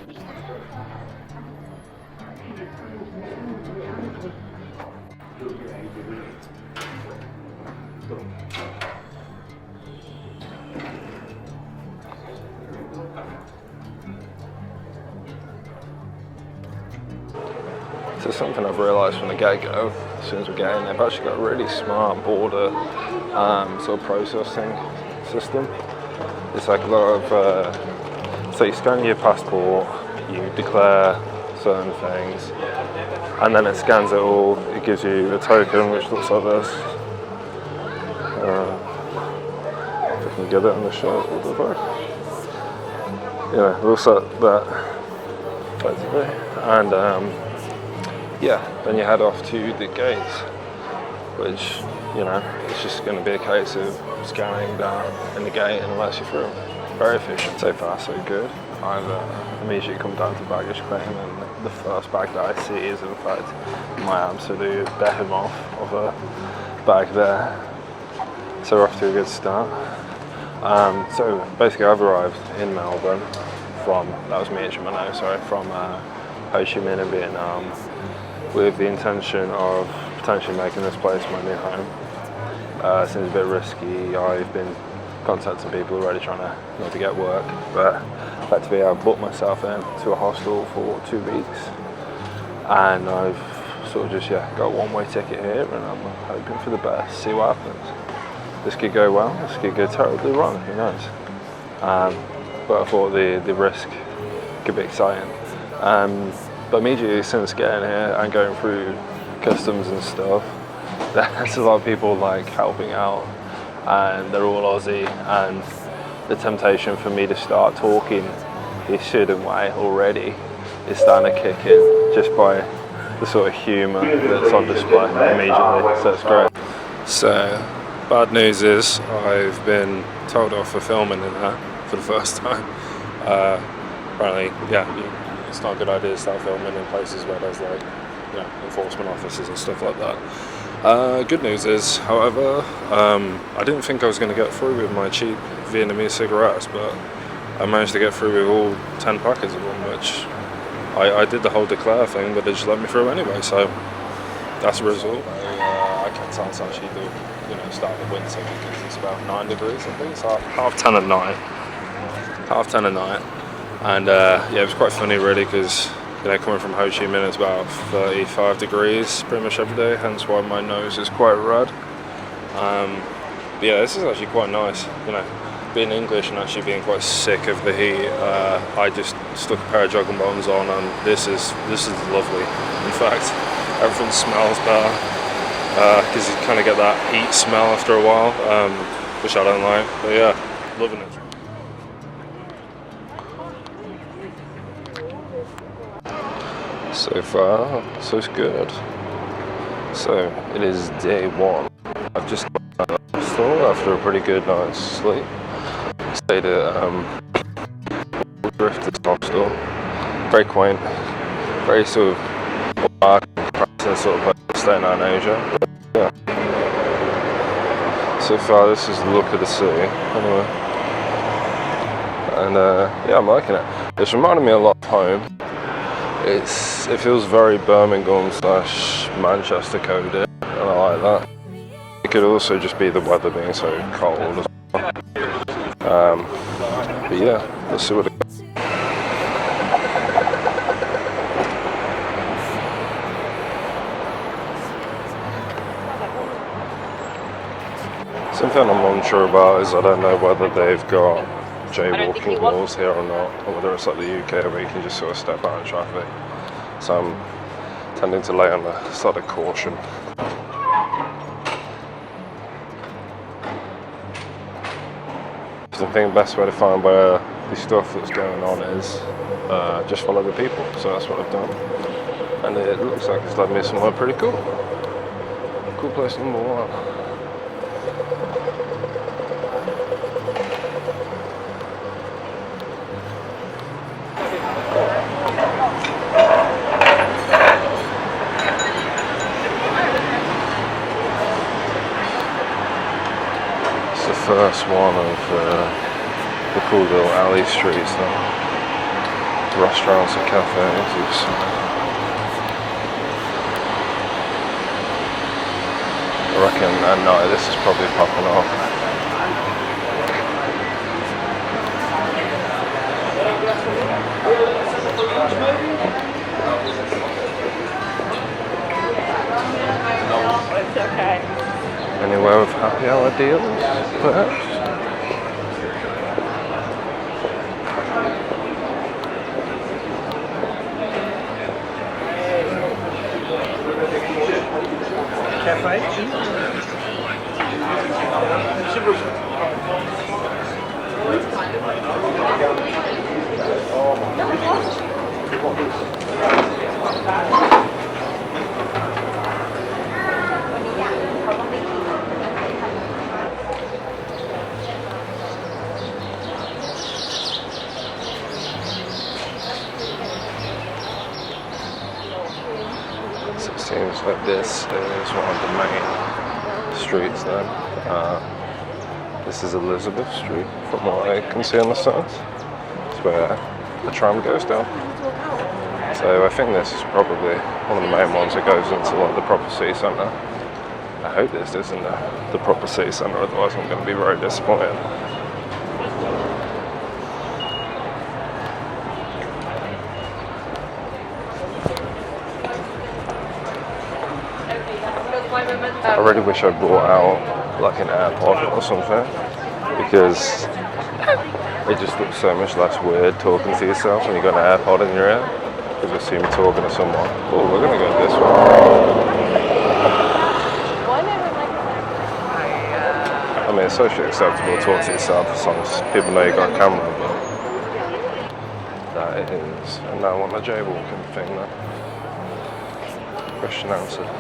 So something I've realised from the get-go, as soon as we get in, they've actually got a really smart border sort of processing system. It's like a lot of, so you scan your passport, you declare certain things, and then it scans it all. It gives you a token which looks like this. If I can get it on the shot, what the fuck? Yeah, we'll set that effectively, and yeah, then you head off to the gate, which, you know, it's just going to be a case of scanning down in the gate and it lets you through. Very efficient. So far, so good. I've immediately come down to baggage claim, and the first bag that I see is in fact my absolute behemoth of a bag there. So we're off to a good start. So basically I've arrived in Melbourne from, that was me itching my nose, sorry, from Ho Chi Minh in Vietnam, with the intention of potentially making this place my new home. It seems a bit risky. I've been contacting people already trying to maybe get work, but effectively I've booked myself into a hostel for 2 weeks, and I've sort of just got a one-way ticket here, and I'm hoping for the best, see what happens. This could go well, this could go terribly wrong, who knows. But I thought the risk could be exciting. But immediately since getting here and going through customs and stuff, there's a lot of people like helping out, and they're all Aussie, and the temptation for me to start talking this certain way already is starting to kick in, just by the sort of humour that's on display immediately, so it's great. So, bad news is I've been told off for filming in that for the first time. Apparently, it's not a good idea to start filming in places where there's like, enforcement officers and stuff like that. Good news is, however, I didn't think I was going to get through with my cheap Vietnamese cigarettes, but I managed to get through with all 10 packets of them, which I did the whole declare thing, but they just let me through anyway, so that's the result. I can't tell it's actually the start of the winter, because it's about 9 degrees, I think. It's half 10 at night. And it was quite funny really, because coming from Ho Chi Minh, it's about 35 degrees pretty much every day, hence why my nose is quite red. But yeah, this is actually quite nice. Being English and actually being quite sick of the heat, I just stuck a pair of jogging bottoms on, and this is lovely. In fact, everything smells better, because you kind of get that heat smell after a while, which I don't like. But yeah, loving it. So far, so good. So it is day one. I've just got out of the hostel after a pretty good night's sleep. Stayed at Drifter's hostel. Very quaint, very sort of dark, sort of place staying out in Asia. But, yeah. So far, this is the look of the city. Anyway, and I'm liking it. It's reminding me a lot of home. It feels very Birmingham / Manchester coded, and I like that. It could also just be the weather being so cold as well. But yeah, let's see what it goes. Something I'm unsure about is I don't know whether they've got jaywalking laws here or not, or whether it's like the UK where you can just sort of step out of traffic. So I'm tending to lay on the side of caution. I think the best way to find where the stuff that's going on is just follow the people. So that's what I've done, and it looks like it's led me somewhere pretty cool. Cool place number one. First one of the cool little alley streets now. restaurants and cafes. I reckon at night this is probably popping off. It's okay. Anywhere with happy hour deals, perhaps? So it seems like this is one of the main streets then. This is Elizabeth Street from what I can see on the signs. It's where the tram goes down. So I think this is probably one of the main ones that goes into like the proper city centre. I hope this isn't the proper city centre, otherwise I'm going to be very disappointed. I really wish I brought out like an AirPod or something, because it just looks so much less weird talking to yourself when you've got an AirPod in your ear, because I assume you're talking to someone. Oh, we're going to go this way. I mean, it's socially acceptable to talk to yourself as long as people know you've got a camera, but that is, and now on the jaywalking thing now. Question answered.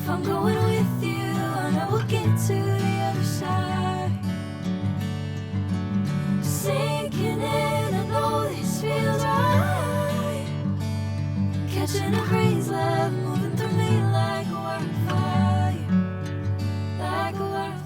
I'm going with you, and I will get to the other side. Sinking in, I know this feels right. Catching a breeze, love moving through me like a wildfire, like a wildfire.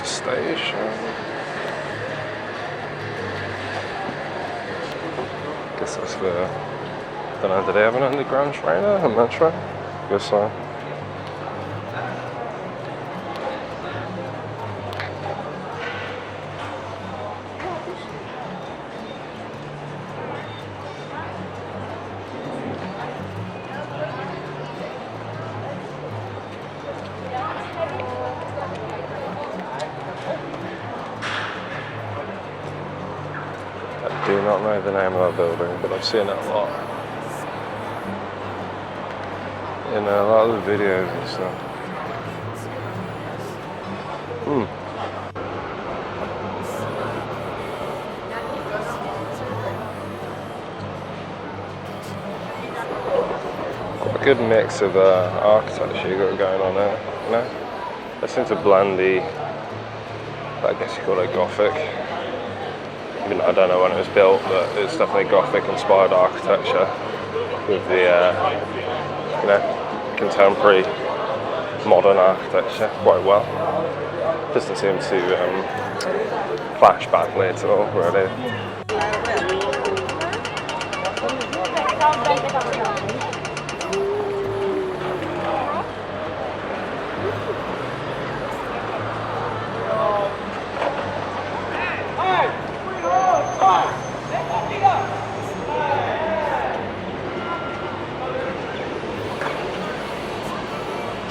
Station. Guess that's the. Don't know, do they have an underground train there? A metro? Guess so. do not know the name of that building, but I've seen it a lot in a lot of the videos and stuff. Quite a good mix of architecture you got going on there, you know? They seem to blend the, I guess you call it Gothic. I mean, I don't know when it was built, but it's definitely Gothic-inspired architecture with the, you know, contemporary, modern architecture quite well. Doesn't seem to clash badly at all, really.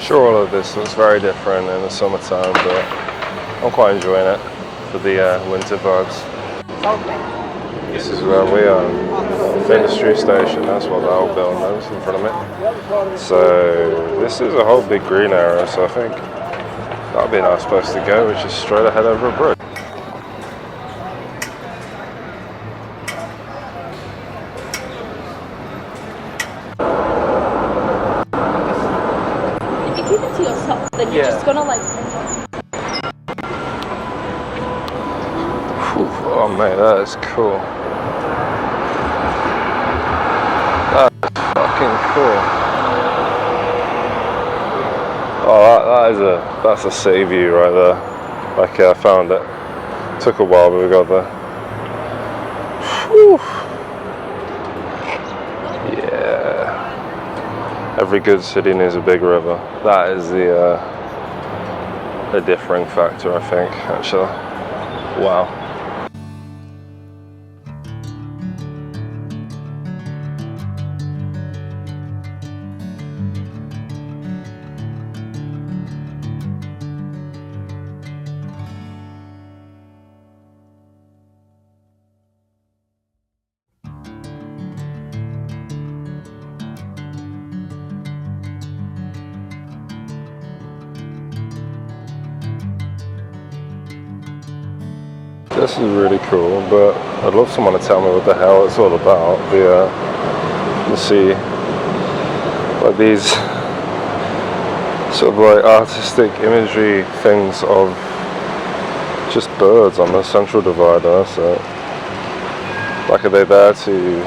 Sure, all of this looks very different in the summertime, but I'm quite enjoying it for the winter vibes. This is where we are, Industry Station, that's what the old building is in front of me. So this is a whole big green area, so I think that'll be a nice place to go, which is straight ahead over a bridge. To yourself, then you're just gonna like. Oh mate, that is cool. That's fucking cool. Oh, that's a city view right there. Like I found it. Took a while, but we got there. Whew. Yeah. Every good city needs a big river. That is the differing factor, I think, actually. Wow. This is really cool, but I'd love someone to tell me what the hell it's all about. You see, like these sort of like artistic imagery things of just birds on the central divider. So, like, are they there to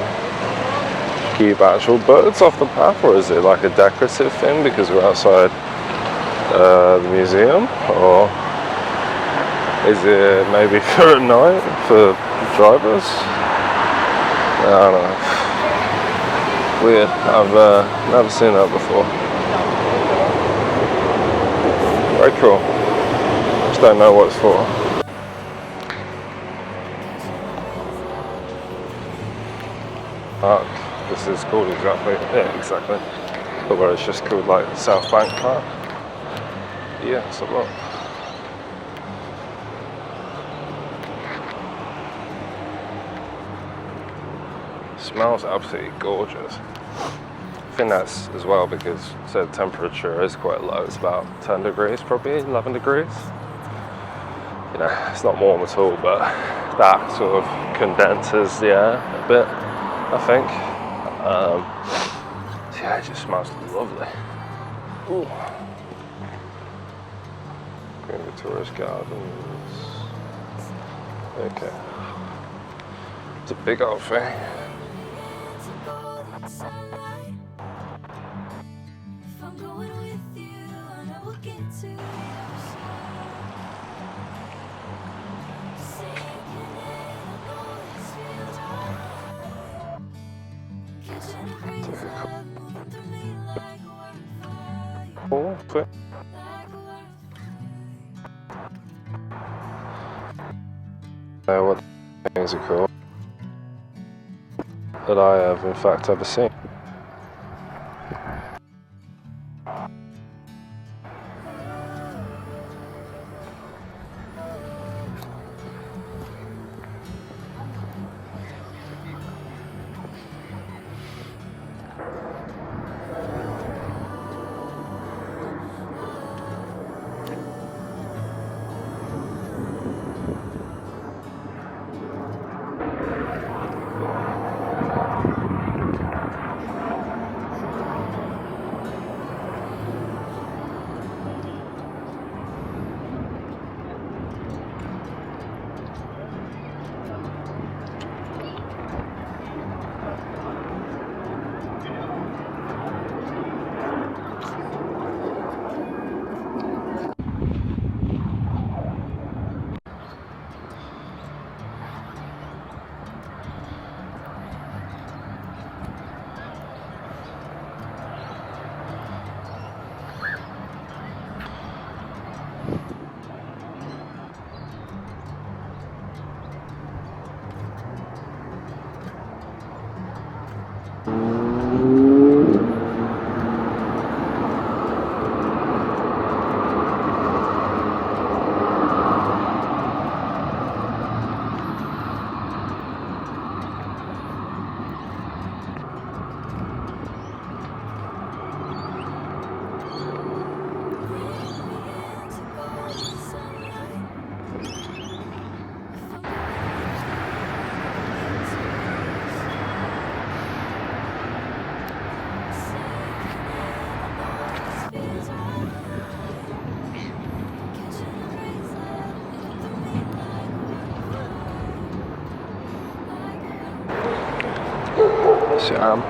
keep actual birds off the path, or is it like a decorative thing because we're outside the museum, or is it maybe for at night for drivers? I don't know. Weird. I've never seen that before. Very cool. Just don't know what it's for. Park. This is called exactly. Yeah, exactly. But where it's just called like South Bank Park. Yeah, it's a lot. Smells absolutely gorgeous. I think that's as well because the temperature is quite low. It's about 10 degrees, probably 11 degrees. You know, it's not warm at all, but that sort of condenses the air a bit, I think. So yeah, it just smells lovely. Ooh. Green Victoria's Gardens. Okay. It's a big old thing. What things are cool that I have in fact ever seen. Siam,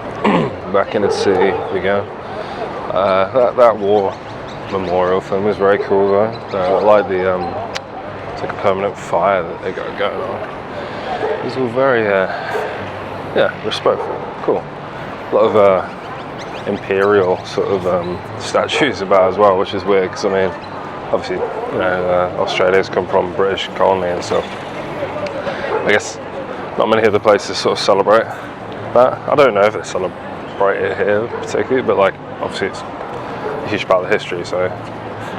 back in the city again. That war memorial thing was very cool though. I like the it's like a permanent fire that they got going on. It was all very respectful, cool. A lot of imperial sort of statues about as well, which is weird because I mean, obviously, you know, Australia's come from British colony and stuff. I guess not many other places sort of celebrate that. I don't know if they celebrate it here particularly, but like obviously it's a huge part of the history, so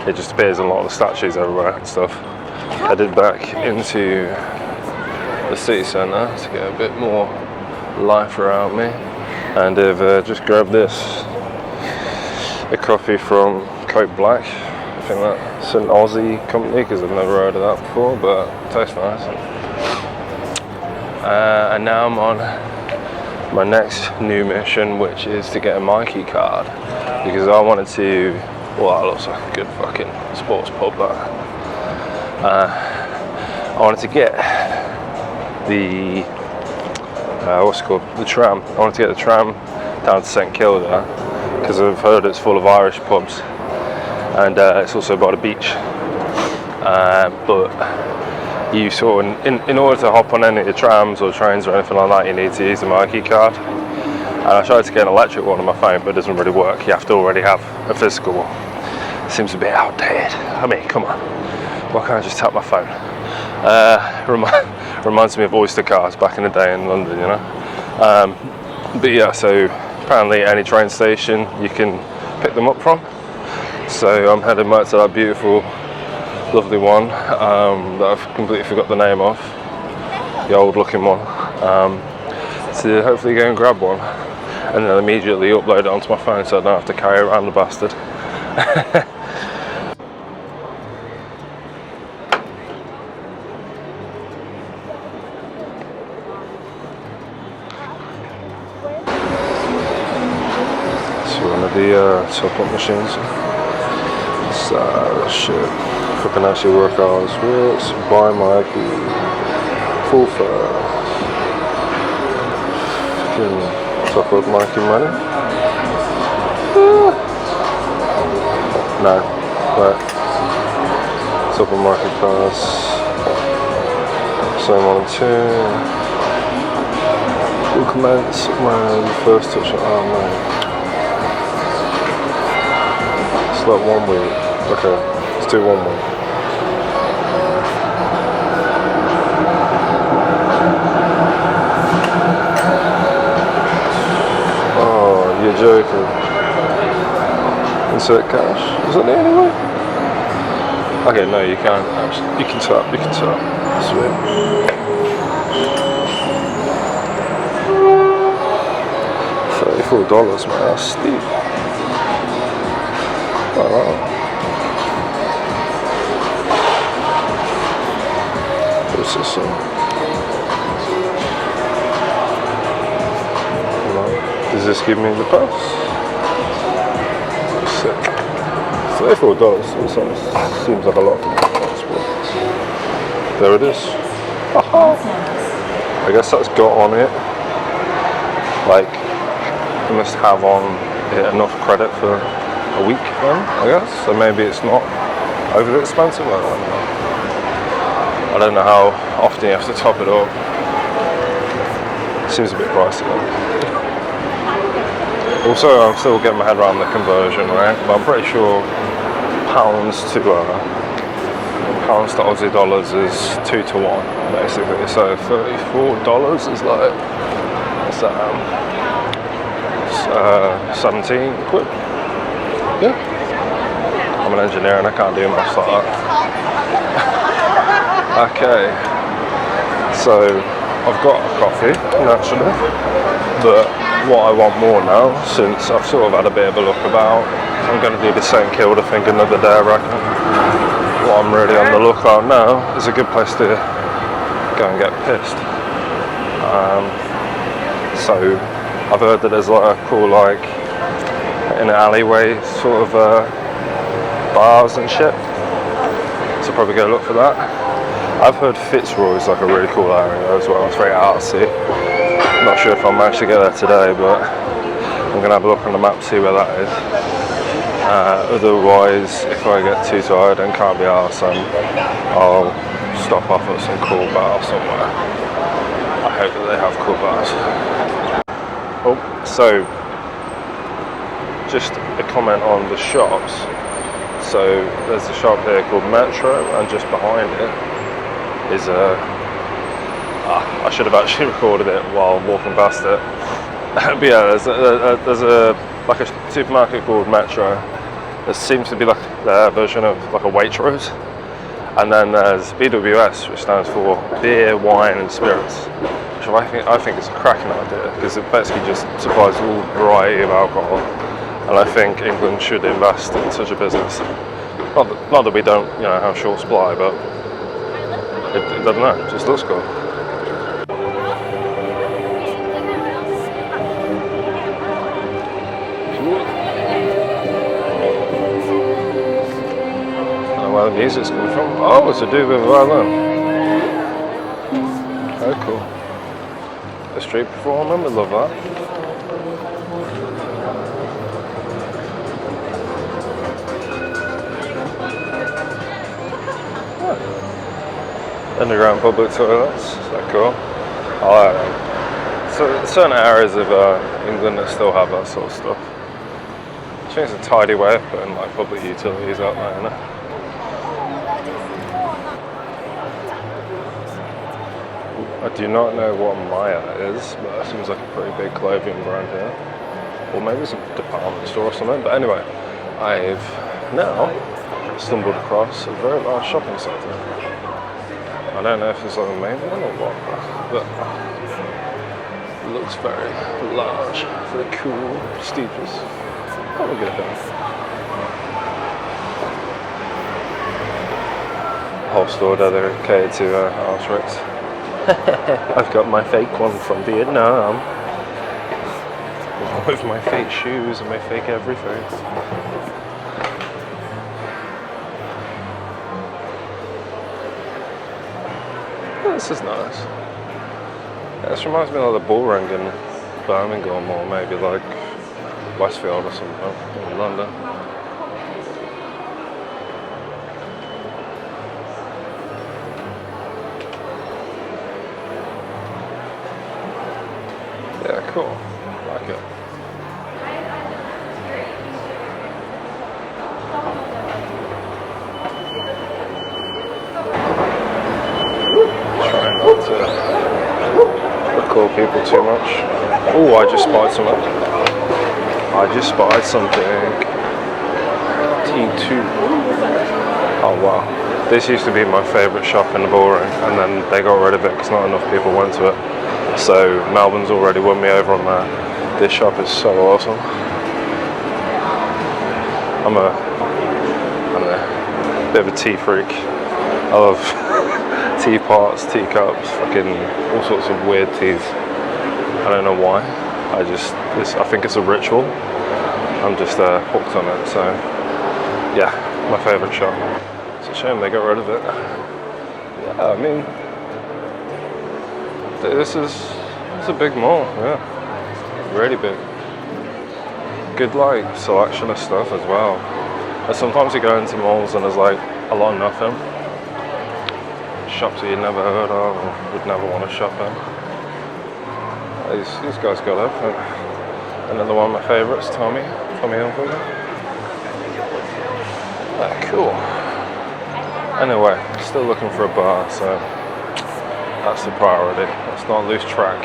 it just appears in a lot of the statues everywhere and stuff. Headed back into the city centre to get a bit more life around me, and I've just grabbed this, a coffee from Coke Black. I think that's an Aussie company because I've never heard of that before, but it tastes nice. And now I'm on my next new mission, which is to get a Mikey card, because I wanted to, well, that looks like a good fucking sports pub, that. I wanted to get the what's it called, the tram. I wanted to get the tram down to St Kilda because I've heard it's full of Irish pubs, and it's also by the beach. But you sort of, in order to hop on any of the trams or trains or anything like that, you need to use a Mikey card. And I tried to get an electric one on my phone, but it doesn't really work. You have to already have a physical one. It seems a bit outdated. I mean, come on, why can't I just tap my phone? Reminds me of Oyster cards back in the day in London, you know. But yeah, so apparently any train station you can pick them up from. So I'm heading back to that beautiful, lovely one that I've completely forgot the name of, the old looking one, to hopefully go and grab one, and then immediately upload it onto my phone so I don't have to carry around the bastard. One of the top-up machines. So shit. If I can actually work out how this works. Buy Mikey. Full fare. Fucking top up Mikey money. No. Right. Top up Mikey pass. Same on 2. Will commence when you first touch it. Oh man. Like 1 week. Okay, let's do 1 week. Oh, you're joking. Insert cash. Is that the only way? Okay, no, you can't actually. You can tap. Sweet. $34, man. That's steep. Oh, wow. What's this on? Does this give me the pass? Sick. $34 seems like a lot for the passport. There it is. I guess that's got on it. Like, you must have on it enough credit for a week then, I guess, so maybe it's not overly expensive. I don't know how often you have to top it up. Seems a bit pricey though. Also, I'm still getting my head around the conversion, right? But I'm pretty sure pounds to Aussie dollars is 2 to 1 basically. So $34 is like, what's that? 17 quid. Yeah. I'm an engineer and I can't do maths like that. Okay. So I've got a coffee, naturally. But what I want more now, since I've sort of had a bit of a look about, I'm going to do the St Kilda thing another day, I reckon. What I'm really on the lookout now is a good place to go and get pissed. So I've heard that there's like a cool, like, in an alleyway sort of bars and shit, so probably go look for that. I've heard Fitzroy is like a really cool area as well. It's very artsy. I'm not sure if I'll manage to get there today, but I'm gonna have a look on the map to see where that is. Otherwise, if I get too tired and can't be arsed, I'll stop off at some cool bar somewhere. I hope that they have cool bars. Oh, so just a comment on the shops. So there's a shop here called Metro, and just behind it is a. I should have actually recorded it while walking past it. But yeah, there's a like a supermarket called Metro. There seems to be like their version of like a Waitrose, and then there's BWS, which stands for Beer, Wine and Spirits, which I think is a cracking idea because it basically just supplies all variety of alcohol, and I think England should invest in such a business. Not that we don't, have short supply, but it doesn't know. It just looks cool. Where the music's coming from. Oh, it's a dude with a violin. Oh, cool. A street performer, we love that. Oh. Underground public toilets, is that cool? I like that. So certain areas of England that still have that sort of stuff. I think it's a tidy way of putting like public utilities out there, isn't it? I do not know what Maya is, but it seems like a pretty big clothing brand here. Or maybe it's a department store or something. But anyway, I've now stumbled across a very large shopping centre. I don't know if it's like the main one or what, but it looks very large, very cool, prestigious. Oh, we'll get it done. Whole store dedicated to arse rigs. I've got my fake one from Vietnam with my fake shoes and my fake everything. Oh, this is nice. Yeah, this reminds me of the bull ring in Birmingham, or maybe like Westfield or something in London. Yeah, cool. Like it. Try not to record people too much. Oh, I just spotted something. T2. Oh wow. This used to be my favourite shop in the Bullring, and then they got rid of it because not enough people went to it. So Melbourne's already won me over on that. This shop is so awesome. I'm a bit of a tea freak. I love teapots, teacups, fucking all sorts of weird teas. I don't know why. I think it's a ritual. I'm just hooked on it. So yeah, my favourite shop. It's a shame they got rid of it. Yeah, I mean, it's a big mall, yeah, really big. Good like selection of stuff as well. And sometimes you go into malls and there's like a lot of nothing. Shops that you never heard of or would never want to shop in. These guys got everything. Another one of my favourites, Tommy Hilfiger. Cool. Anyway, still looking for a bar, so that's the priority. Let's not lose track.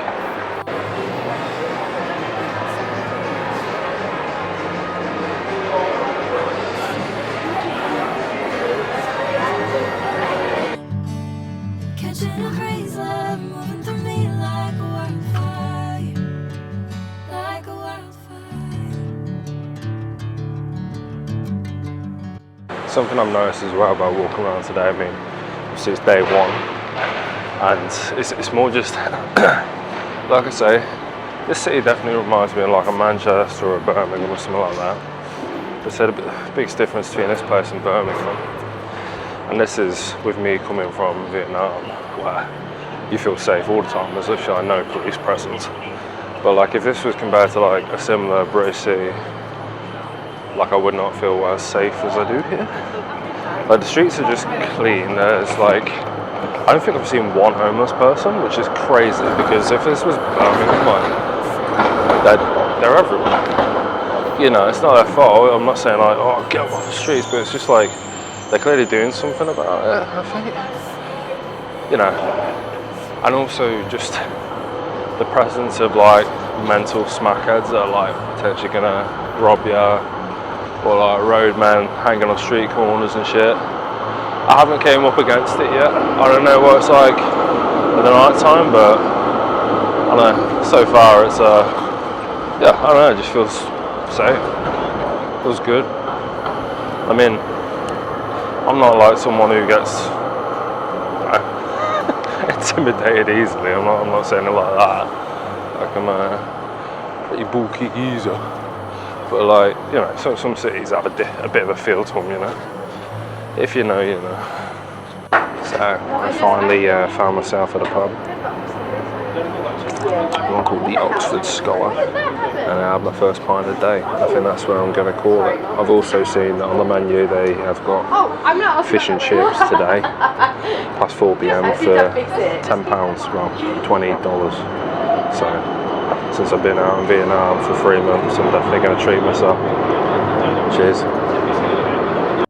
Catching a breeze, love moving through me like a wildfire, like a wildfire. Something I've noticed as well about walking around today, I mean, obviously it's day one, and it's more just, like I say, this city definitely reminds me of like a Manchester or a Birmingham or something like that. There's a biggest difference between this place and Birmingham And this is with me coming from Vietnam, where you feel safe all the time. There's literally no police presence. But like if this was compared to like a similar British city, like I would not feel as safe as I do here. Like the streets are just clean. There's like, I don't think I've seen one homeless person, which is crazy because if this was Birmingham, like they're everywhere. You know, it's not their fault. I'm not saying like, oh, get them off the streets, but it's just like they're clearly doing something about it, I think. You know, and also just the presence of like mental smackheads that are like potentially gonna rob you, or like roadmen hanging on street corners and shit. I haven't came up against it yet. I don't know what it's like at the night time, but I don't know. So far, it's yeah, I don't know. It just feels safe. Feels good. I mean, I'm not like someone who gets intimidated easily. I'm not saying it like that. Like I'm a pretty bulky geezer. But like, you know, some cities have a bit of a feel to them, you know. If you know, you know. So I finally found myself at a pub. One called the Oxford Scholar, and I had my first pint of the day. I think that's where I'm going to call it. I've also seen that on the menu they have got fish and chips today, past 4 p.m. for £10, well, $20. So since I've been out in Vietnam for 3 months, I'm definitely going to treat myself. Cheers.